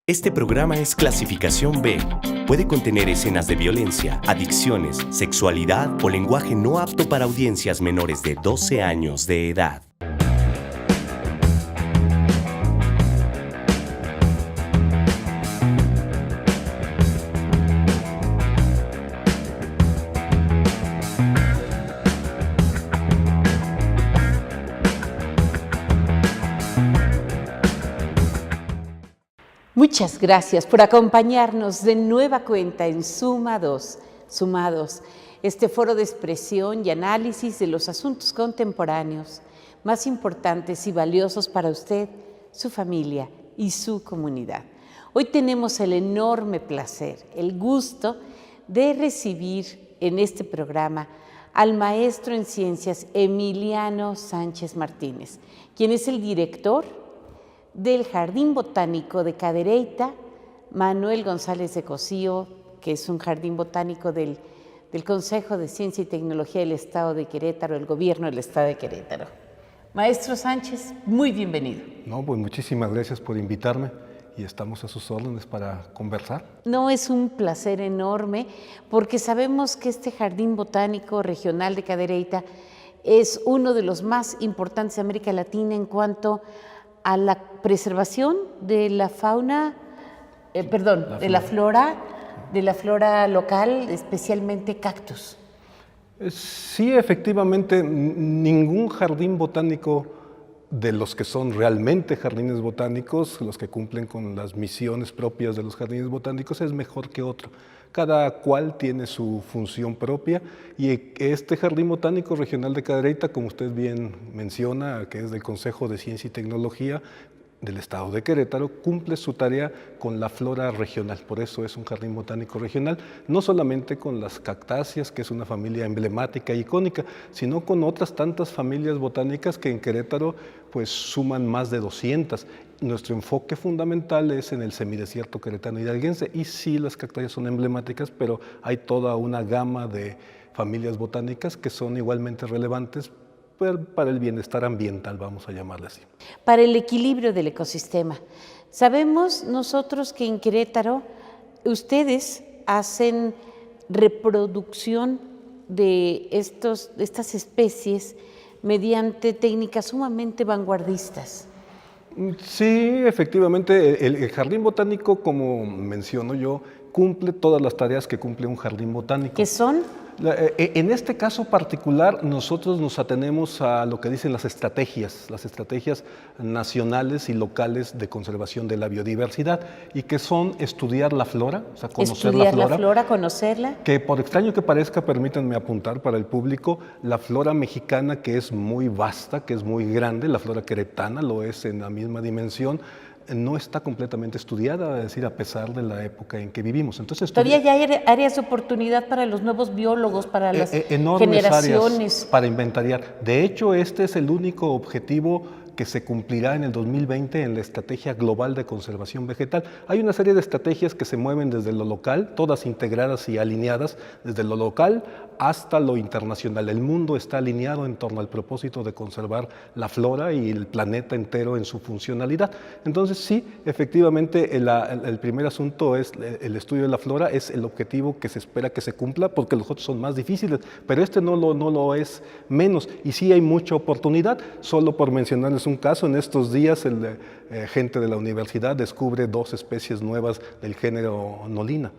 Este programa es clasificación B. Puede contener escenas de violencia, adicciones, sexualidad o lenguaje no apto para audiencias menores de 12 años de edad. Muchas gracias por acompañarnos de nueva cuenta en Sumados, este foro de expresión y análisis de los asuntos contemporáneos más importantes y valiosos para usted, su familia y su comunidad. Hoy tenemos el enorme placer, el gusto de recibir en este programa al maestro en ciencias Emiliano Sánchez Martínez, quien es el director del Jardín Botánico de Cadereyta, Manuel González de Cosío, que es un jardín botánico del Consejo de Ciencia y Tecnología del Estado de Querétaro, el gobierno del Estado de Querétaro. Maestro Sánchez, muy bienvenido. No, pues muchísimas gracias por invitarme y estamos a sus órdenes para conversar. No, es un placer enorme porque sabemos que este Jardín Botánico Regional de Cadereyta es uno de los más importantes de América Latina en cuanto a la preservación de la fauna, de la flora local, especialmente cactus. Sí, efectivamente, ningún jardín botánico de los que son realmente jardines botánicos, los que cumplen con las misiones propias de los jardines botánicos, es mejor que otro. Cada cual tiene su función propia y este Jardín Botánico Regional de Cadereyta, como usted bien menciona, que es del Consejo de Ciencia y Tecnología del Estado de Querétaro, cumple su tarea con la flora regional. Por eso es un jardín botánico regional, no solamente con las cactáceas, que es una familia emblemática e icónica, sino con otras tantas familias botánicas que en Querétaro pues suman más de 200. Nuestro enfoque fundamental es en el semidesierto queretano hidalguense y sí, las cactáceas son emblemáticas, pero hay toda una gama de familias botánicas que son igualmente relevantes para el bienestar ambiental, vamos a llamarle así. Para el equilibrio del ecosistema. Sabemos nosotros que en Querétaro ustedes hacen reproducción de estas especies mediante técnicas sumamente vanguardistas. Sí, efectivamente, el jardín botánico, como menciono yo, cumple todas las tareas que cumple un jardín botánico. ¿Qué son? En este caso particular, nosotros nos atenemos a lo que dicen las estrategias nacionales y locales de conservación de la biodiversidad, y que son estudiar la flora, o sea, conocer la flora, conocerla. Que por extraño que parezca, permítanme apuntar para el público, la flora mexicana, que es muy vasta, que es muy grande, la flora queretana lo es en la misma dimensión, no está completamente estudiada, es decir, a pesar de la época en que vivimos. Entonces, todavía ya hay áreas de oportunidad para los nuevos biólogos, para las generaciones. Áreas para inventariar. De hecho, este es el único objetivo que se cumplirá en el 2020 en la Estrategia Global de Conservación Vegetal. Hay una serie de estrategias que se mueven desde lo local, todas integradas y alineadas desde lo local hasta lo internacional. El mundo está alineado en torno al propósito de conservar la flora y el planeta entero en su funcionalidad. Entonces, sí, efectivamente, el primer asunto es el estudio de la flora, es el objetivo que se espera que se cumpla, porque los otros son más difíciles, pero este no lo es menos. Y sí hay mucha oportunidad. Solo por mencionarles un caso, en estos días gente de la universidad descubre 2 especies nuevas del género Nolina.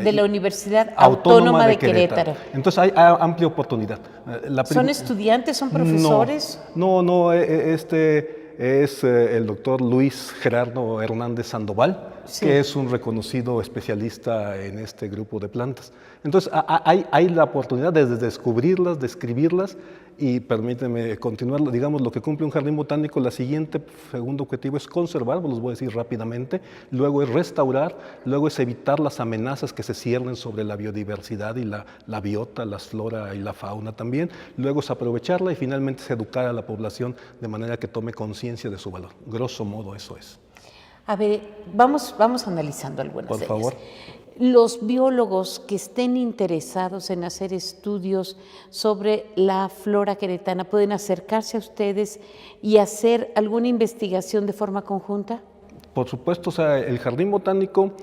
De la Universidad Autónoma de Querétaro. Entonces hay amplia oportunidad. ¿Son estudiantes? ¿Son profesores? No, este es el doctor Luis Gerardo Hernández Sandoval, sí, que es un reconocido especialista en este grupo de plantas. Entonces hay la oportunidad de descubrirlas, describirlas, y permíteme continuar, digamos, lo que cumple un jardín botánico. Segundo objetivo es conservar, los voy a decir rápidamente, luego es restaurar, luego es evitar las amenazas que se ciernen sobre la biodiversidad y la biota, la flora y la fauna también, luego es aprovecharla y finalmente es educar a la población de manera que tome conciencia de su valor. Grosso modo eso es. A ver, vamos analizando algunas de ellas. Por favor. Los biólogos que estén interesados en hacer estudios sobre la flora queretana, ¿pueden acercarse a ustedes y hacer alguna investigación de forma conjunta? Por supuesto, o sea, el jardín botánico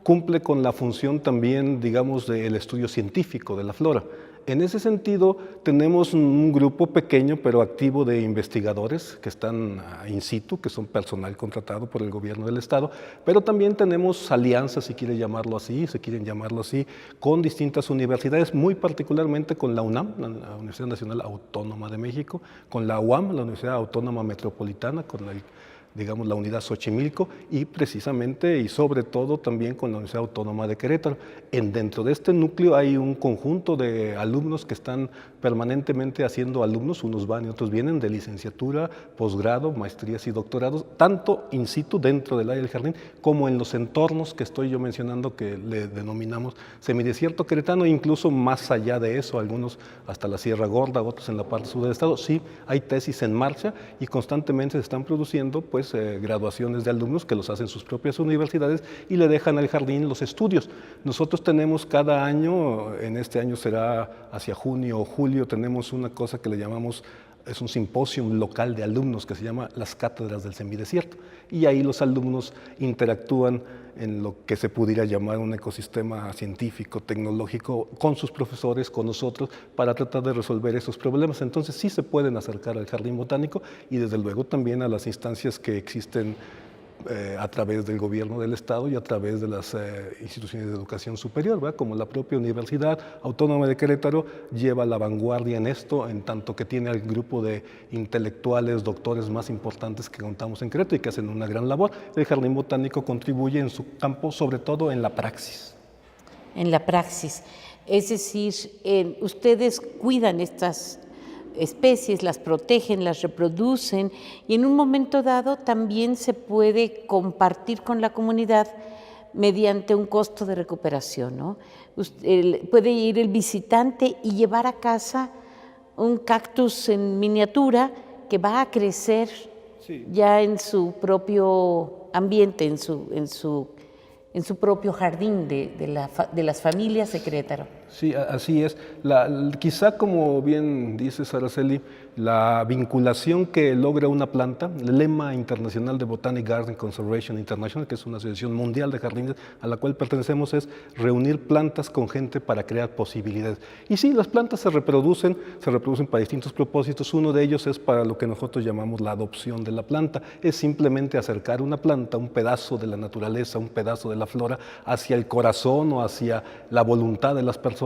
cumple con la función también, digamos, del estudio científico de la flora. En ese sentido, tenemos un grupo pequeño pero activo de investigadores que están in situ, que son personal contratado por el gobierno del estado, pero también tenemos alianzas, si quieren llamarlo así, con distintas universidades, muy particularmente con la UNAM, la Universidad Nacional Autónoma de México, con la UAM, la Universidad Autónoma Metropolitana, con la unidad Xochimilco y precisamente y sobre todo también con la Universidad Autónoma de Querétaro. Dentro de este núcleo hay un conjunto de alumnos que están permanentemente haciendo alumnos, unos van y otros vienen, de licenciatura, posgrado, maestrías y doctorados, tanto in situ dentro del área del jardín como en los entornos que estoy yo mencionando que le denominamos semidesierto queretano, incluso más allá de eso, algunos hasta la Sierra Gorda, otros en la parte sur del estado. Sí, hay tesis en marcha y constantemente se están produciendo graduaciones de alumnos que los hacen sus propias universidades y le dejan al jardín los estudios. Nosotros tenemos cada año, en este año será hacia junio o julio, tenemos una cosa que le llamamos, es un simposio local de alumnos que se llama las cátedras del semidesierto, y ahí los alumnos interactúan en lo que se pudiera llamar un ecosistema científico, tecnológico, con sus profesores, con nosotros, para tratar de resolver esos problemas. Entonces sí se pueden acercar al jardín botánico y desde luego también a las instancias que existen a través del gobierno del estado y a través de las instituciones de educación superior, ¿verdad? Como la propia Universidad Autónoma de Querétaro lleva la vanguardia en esto, en tanto que tiene al grupo de intelectuales, doctores más importantes que contamos en Querétaro y que hacen una gran labor. El jardín botánico contribuye en su campo, sobre todo en la praxis. En la praxis, es decir, ustedes cuidan estas especies, las protegen, las reproducen y en un momento dado también se puede compartir con la comunidad mediante un costo de recuperación, ¿no? Puede ir el visitante y llevar a casa un cactus en miniatura que va a crecer ya en su propio ambiente, en su propio jardín de las familias de Querétaro. Sí, así es. Quizá, como bien dices, Araceli, la vinculación que logra una planta, el lema internacional de Botanic Garden Conservation International, que es una asociación mundial de jardines a la cual pertenecemos, es reunir plantas con gente para crear posibilidades. Y sí, las plantas se reproducen para distintos propósitos. Uno de ellos es para lo que nosotros llamamos la adopción de la planta. Es simplemente acercar una planta, un pedazo de la naturaleza, un pedazo de la flora, hacia el corazón o hacia la voluntad de las personas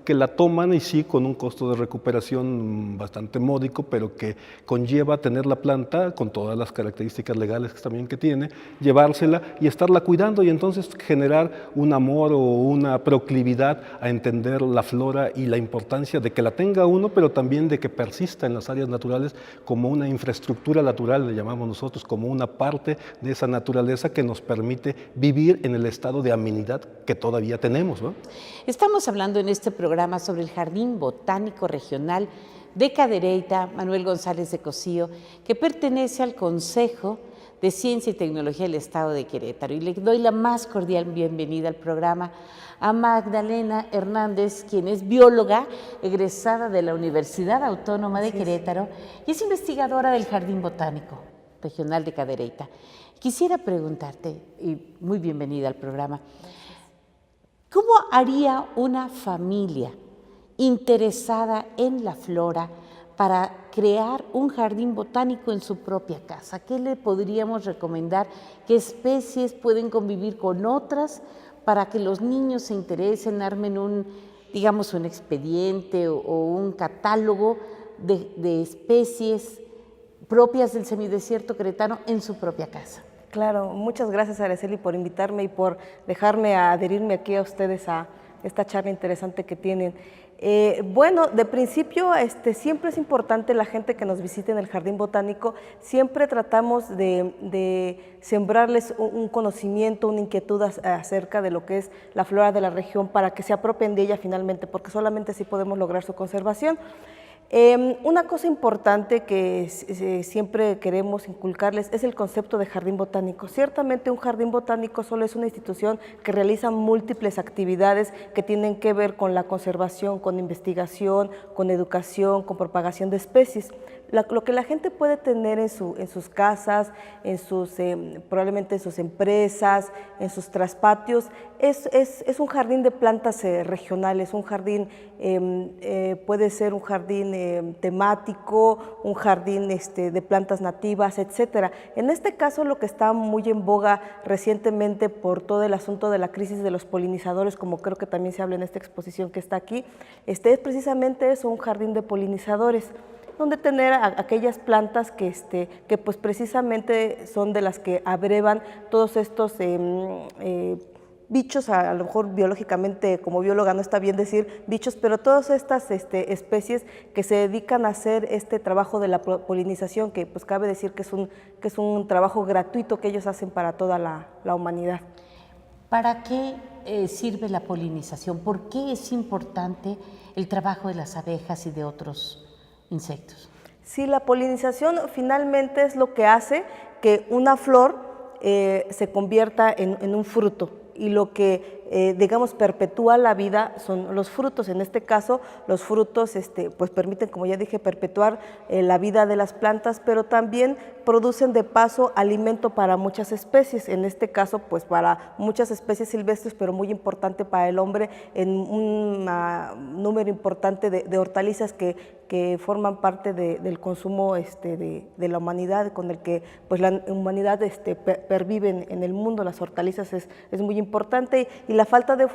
que la toman, y sí, con un costo de recuperación bastante módico, pero que conlleva tener la planta con todas las características legales también que tiene, llevársela y estarla cuidando, y entonces generar un amor o una proclividad a entender la flora y la importancia de que la tenga uno, pero también de que persista en las áreas naturales como una infraestructura natural, le llamamos nosotros, como una parte de esa naturaleza que nos permite vivir en el estado de amenidad que todavía tenemos, ¿no? Estamos hablando en este programa sobre el Jardín Botánico Regional de Cadereyta, Manuel González de Cosío, que pertenece al Consejo de Ciencia y Tecnología del Estado de Querétaro. Y le doy la más cordial bienvenida al programa a Magdalena Hernández, quien es bióloga egresada de la Universidad Autónoma de Querétaro y es investigadora del Jardín Botánico Regional de Cadereyta. Quisiera preguntarte, y muy bienvenida al programa, ¿cómo haría una familia interesada en la flora para crear un jardín botánico en su propia casa? ¿Qué le podríamos recomendar? ¿Qué especies pueden convivir con otras para que los niños se interesen, armen un expediente o un catálogo de especies propias del semidesierto queretano en su propia casa? Claro, muchas gracias, Araceli, por invitarme y por dejarme adherirme aquí a ustedes a esta charla interesante que tienen. Bueno, de principio siempre es importante la gente que nos visite en el Jardín Botánico, siempre tratamos de sembrarles un conocimiento, una inquietud acerca de lo que es la flora de la región para que se apropien de ella finalmente, porque solamente así podemos lograr su conservación. Una cosa importante que siempre queremos inculcarles es el concepto de jardín botánico. Ciertamente un jardín botánico solo es una institución que realiza múltiples actividades que tienen que ver con la conservación, con investigación, con educación, con propagación de especies. Lo que la gente puede tener en sus casas, probablemente en sus empresas, en sus traspatios, es un jardín de plantas regionales, un jardín, puede ser un jardín temático, un jardín de plantas nativas, etcétera. En este caso, lo que está muy en boga recientemente por todo el asunto de la crisis de los polinizadores, como creo que también se habla en esta exposición que está aquí, es precisamente eso, un jardín de polinizadores, donde tener aquellas plantas que pues precisamente son de las que abrevan todos estos bichos, a lo mejor biológicamente, como bióloga no está bien decir bichos, pero todas estas especies que se dedican a hacer este trabajo de la polinización, que pues cabe decir que es un trabajo gratuito que ellos hacen para toda la humanidad. ¿Para qué sirve la polinización? ¿Por qué es importante el trabajo de las abejas y de otros insectos? Sí, la polinización finalmente es lo que hace que una flor se convierta en un fruto, y lo que, digamos, perpetúa la vida son los frutos. En este caso, los frutos pues permiten, como ya dije, perpetuar la vida de las plantas, pero también producen de paso alimento para muchas especies, en este caso pues para muchas especies silvestres, pero muy importante para el hombre en un número importante de hortalizas que forman parte del consumo de la humanidad, con el que pues la humanidad pervive en el mundo. Las hortalizas es muy importante, y la falta de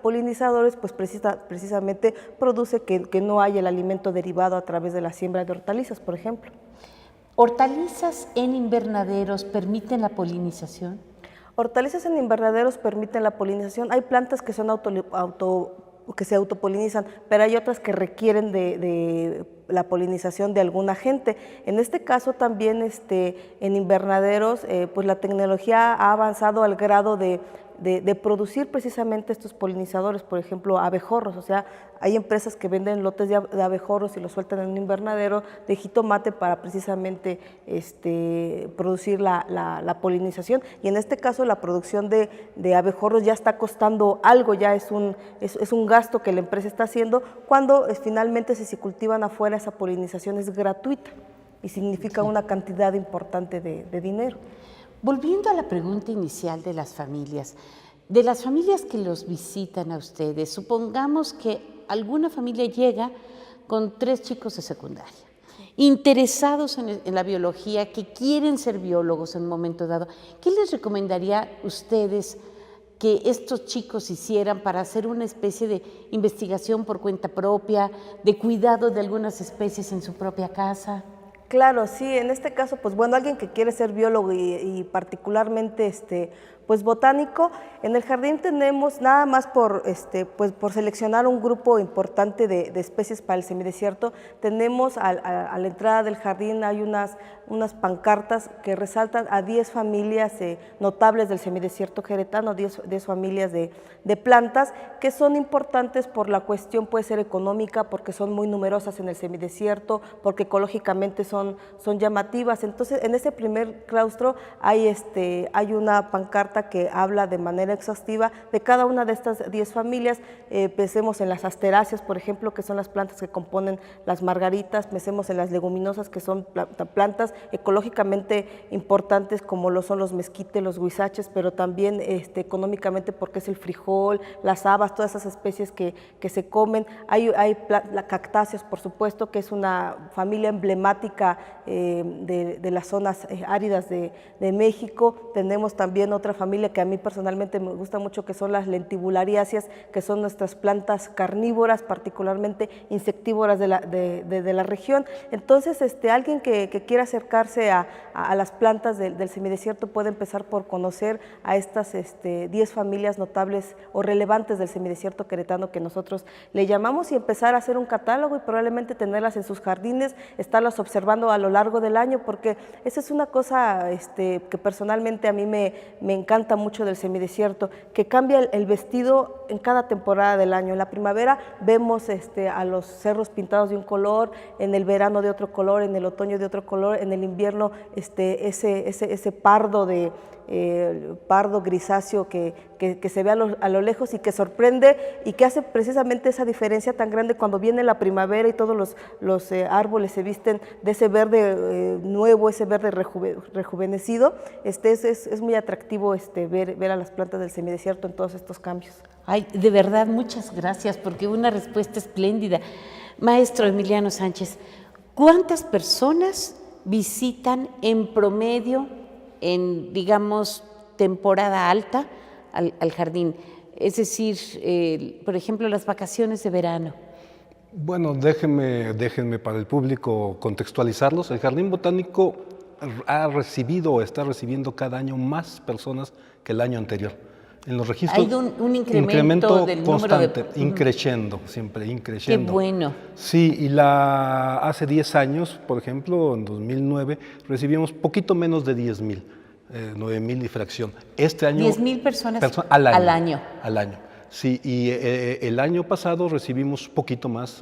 polinizadores pues precisamente produce que no haya el alimento derivado a través de la siembra de hortalizas, por ejemplo. ¿Hortalizas en invernaderos permiten la polinización? Hortalizas en invernaderos permiten la polinización. Hay plantas que son que se autopolinizan, pero hay otras que requieren de la polinización de algún agente. En este caso también en invernaderos pues la tecnología ha avanzado al grado de producir precisamente estos polinizadores, por ejemplo, abejorros. O sea, hay empresas que venden lotes de abejorros y los sueltan en un invernadero de jitomate para precisamente producir la polinización. Y en este caso la producción de abejorros ya está costando algo, ya es un gasto que la empresa está haciendo, cuando finalmente si se cultivan afuera esa polinización es gratuita y significa una cantidad importante de dinero. Volviendo a la pregunta inicial de las familias que los visitan a ustedes, supongamos que alguna familia llega con 3 chicos de secundaria, interesados en la biología, que quieren ser biólogos en un momento dado. ¿Qué les recomendaría ustedes que estos chicos hicieran para hacer una especie de investigación por cuenta propia, de cuidado de algunas especies en su propia casa? Claro, sí, en este caso, pues bueno, alguien que quiere ser biólogo y particularmente pues botánico, en el jardín tenemos nada más pues por seleccionar un grupo importante de especies para el semidesierto, tenemos a la entrada del jardín hay unas pancartas que resaltan a 10 familias notables del semidesierto queretano, 10 familias de plantas que son importantes por la cuestión, puede ser económica, porque son muy numerosas en el semidesierto, porque ecológicamente son llamativas. Entonces, en ese primer claustro hay una pancarta que habla de manera exhaustiva de cada una de estas 10 familias. Pensemos en las asteráceas, por ejemplo, que son las plantas que componen las margaritas, pensemos en las leguminosas, que son plantas ecológicamente importantes, como lo son los mezquites, los huizaches, pero también económicamente, porque es el frijol, las habas, todas esas especies que se comen. Hay cactáceas, por supuesto, que es una familia emblemática de las zonas áridas de México. Tenemos también otra familia que a mí personalmente me gusta mucho, que son las lentibulariáceas, que son nuestras plantas carnívoras, particularmente insectívoras de la región. Entonces, alguien que quiera acercarse a las plantas del semidesierto puede empezar por conocer a estas 10 familias notables o relevantes del semidesierto queretano, que nosotros le llamamos, y empezar a hacer un catálogo y probablemente tenerlas en sus jardines, estarlas observando a lo largo del año, porque esa es una cosa que personalmente a mí me encanta encanta mucho del semidesierto, que cambia el vestido en cada temporada del año. En la primavera vemos a los cerros pintados de un color, en el verano de otro color, en el otoño de otro color, en el invierno ese pardo pardo grisáceo que se ve a lo lejos y que sorprende y que hace precisamente esa diferencia tan grande cuando viene la primavera y todos los árboles se visten de ese verde nuevo, ese verde rejuvenecido. Es muy atractivo ver a las plantas del semidesierto en todos estos cambios. Ay, de verdad, muchas gracias, porque una respuesta espléndida. Maestro Emiliano Sánchez, ¿cuántas personas visitan en promedio en, digamos, temporada alta al jardín? Es decir, por ejemplo, las vacaciones de verano. Bueno, déjenme para el público contextualizarlos. El Jardín Botánico ha recibido o está recibiendo cada año más personas que el año anterior. En los registros, hay un incremento del constante, número de... increciendo, siempre increciendo. Qué bueno. Sí, y hace 10 años, por ejemplo, en 2009, recibimos poquito menos de 10,000, 9,000 y fracción. Este año... 10,000 personas al año. Al año. Sí, y el año pasado recibimos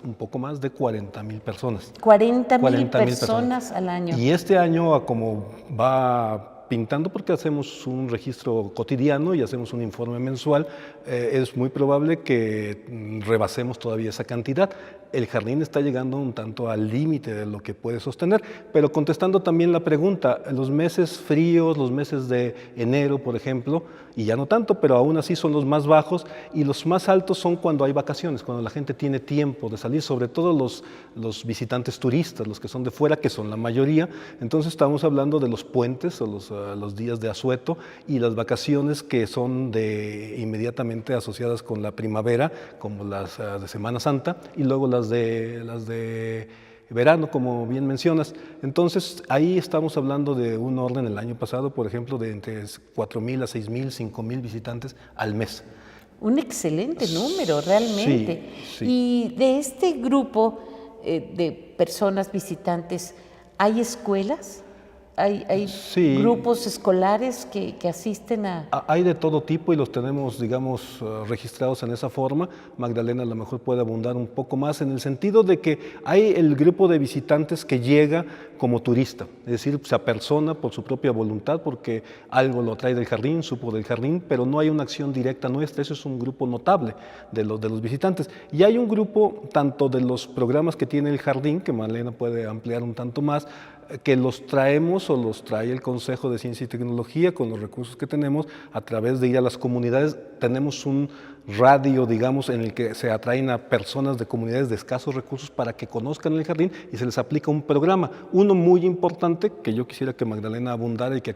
un poco más de 40,000 personas. 40,000 personas al año. Y este año, como va pintando, porque hacemos un registro cotidiano y hacemos un informe mensual, es muy probable que rebasemos todavía esa cantidad. El jardín está llegando un tanto al límite de lo que puede sostener, pero contestando también la pregunta, los meses fríos, los meses de enero, por ejemplo, y ya no tanto, pero aún así son los más bajos, y los más altos son cuando hay vacaciones, cuando la gente tiene tiempo de salir, sobre todo los visitantes turistas, los que son de fuera, que son la mayoría. Entonces estamos hablando de los puentes o los días de asueto y las vacaciones que son inmediatamente asociadas con la primavera, como las de Semana Santa, y luego las de verano, como bien mencionas. Entonces, ahí estamos hablando de un orden el año pasado, por ejemplo, de entre 4,000 a 6,000, 5,000 visitantes al mes. Un excelente número, realmente. Sí, sí. Y de este grupo de personas visitantes, ¿hay escuelas? ¿Hay Sí. grupos escolares que asisten a...? Hay de todo tipo y los tenemos, digamos, registrados en esa forma. Magdalena a lo mejor puede abundar un poco más en el sentido de que hay el grupo de visitantes que llega como turista, es decir, se apersona por su propia voluntad porque algo lo trae del jardín, supo del jardín, pero no hay una acción directa nuestra. Eso es un grupo notable de los visitantes. Y hay un grupo tanto de los programas que tiene el jardín, que Magdalena puede ampliar un tanto más, que los traemos o los trae el Consejo de Ciencia y Tecnología con los recursos que tenemos a través de ir a las comunidades. Tenemos un radio, digamos, en el que se atraen a personas de comunidades de escasos recursos para que conozcan el jardín y se les aplica un programa. Uno muy importante, que yo quisiera que Magdalena abundara y que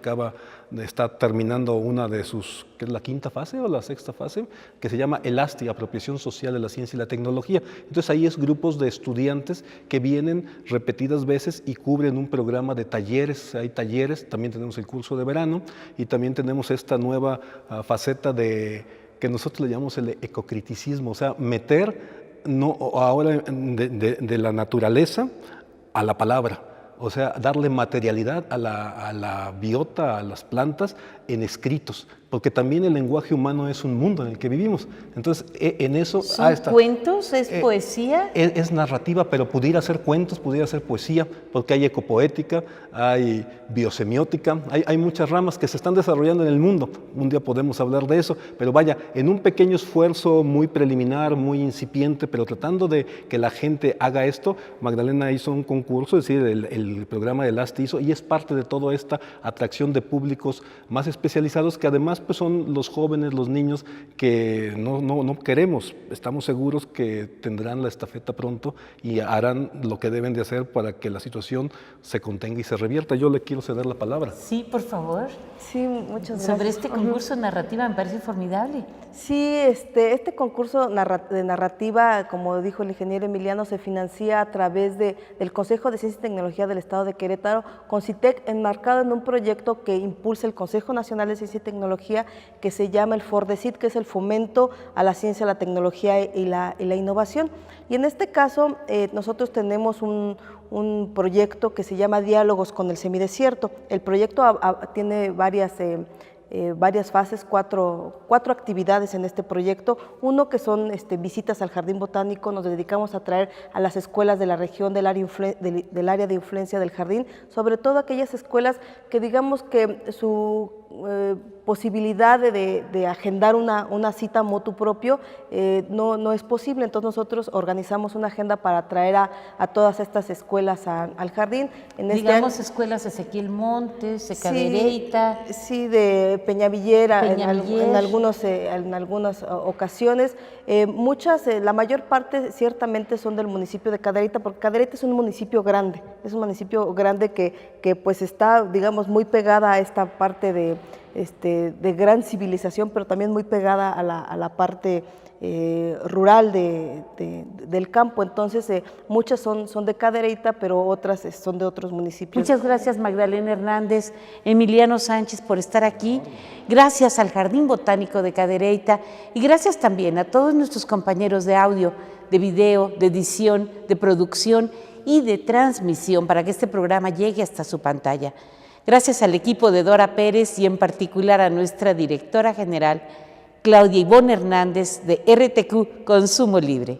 está terminando una de sus, que es la quinta fase o la sexta fase, que se llama el ASTI, Apropiación Social de la Ciencia y la Tecnología. Entonces ahí es grupos de estudiantes que vienen repetidas veces y cubren un programa de talleres. Hay talleres, también tenemos el curso de verano y también tenemos esta nueva faceta que nosotros le llamamos el ecocriticismo, o sea, meter ahora de la naturaleza a la palabra, o sea, darle materialidad a la biota, a las plantas en escritos, porque también el lenguaje humano es un mundo en el que vivimos. Entonces, en eso... ¿Son cuentos? ¿Es poesía? Es narrativa, pero pudiera ser cuentos, pudiera ser poesía, porque hay ecopoética, hay biosemiótica, hay muchas ramas que se están desarrollando en el mundo. Un día podemos hablar de eso, pero vaya, en un pequeño esfuerzo muy preliminar, muy incipiente, pero tratando de que la gente haga esto, Magdalena hizo un concurso, es decir, el programa de LASTI hizo, y es parte de toda esta atracción de públicos más especializados, que además pues, son los jóvenes, los niños que no queremos. Estamos seguros que tendrán la estafeta pronto y harán lo que deben de hacer para que la situación se contenga y se revierta. Yo le quiero ceder la palabra. Sí, por favor. Sí, muchas gracias. Sobre este concurso de narrativa me parece formidable. Sí, este concurso de narrativa, como dijo el ingeniero Emiliano, se financia a través del Consejo de Ciencia y Tecnología del Estado de Querétaro, CONCITEC, enmarcado en un proyecto que impulsa el Consejo Nacional de Ciencia y Tecnología, que se llama el FORDECIT, que es el fomento a la ciencia, la tecnología y la innovación. Y en este caso, nosotros tenemos un proyecto que se llama Diálogos con el Semidesierto. El proyecto tiene varias varias fases, cuatro actividades en este proyecto. Uno que son visitas al Jardín Botánico, nos dedicamos a traer a las escuelas de la región del área de influencia del jardín, sobre todo aquellas escuelas que digamos que su posibilidad de agendar una cita motu propio no es posible, entonces nosotros organizamos una agenda para traer a todas estas escuelas al jardín. Digamos escuelas Ezequiel Montes, de Cadereyta. Sí, de Peñavillera. En algunas ocasiones. La mayor parte ciertamente son del municipio de Cadereyta, porque Cadereyta es un municipio grande, que pues está, digamos, muy pegada a esta parte de gran civilización, pero también muy pegada a la parte rural del campo. Entonces, muchas son de Cadereyta, pero otras son de otros municipios. Muchas gracias, Magdalena Hernández, Emiliano Sánchez, por estar aquí. Gracias al Jardín Botánico de Cadereyta y gracias también a todos nuestros compañeros de audio, de video, de edición, de producción y de transmisión para que este programa llegue hasta su pantalla. Gracias al equipo de Dora Pérez y en particular a nuestra directora general, Claudia Ivonne Hernández de RTQ Consumo Libre.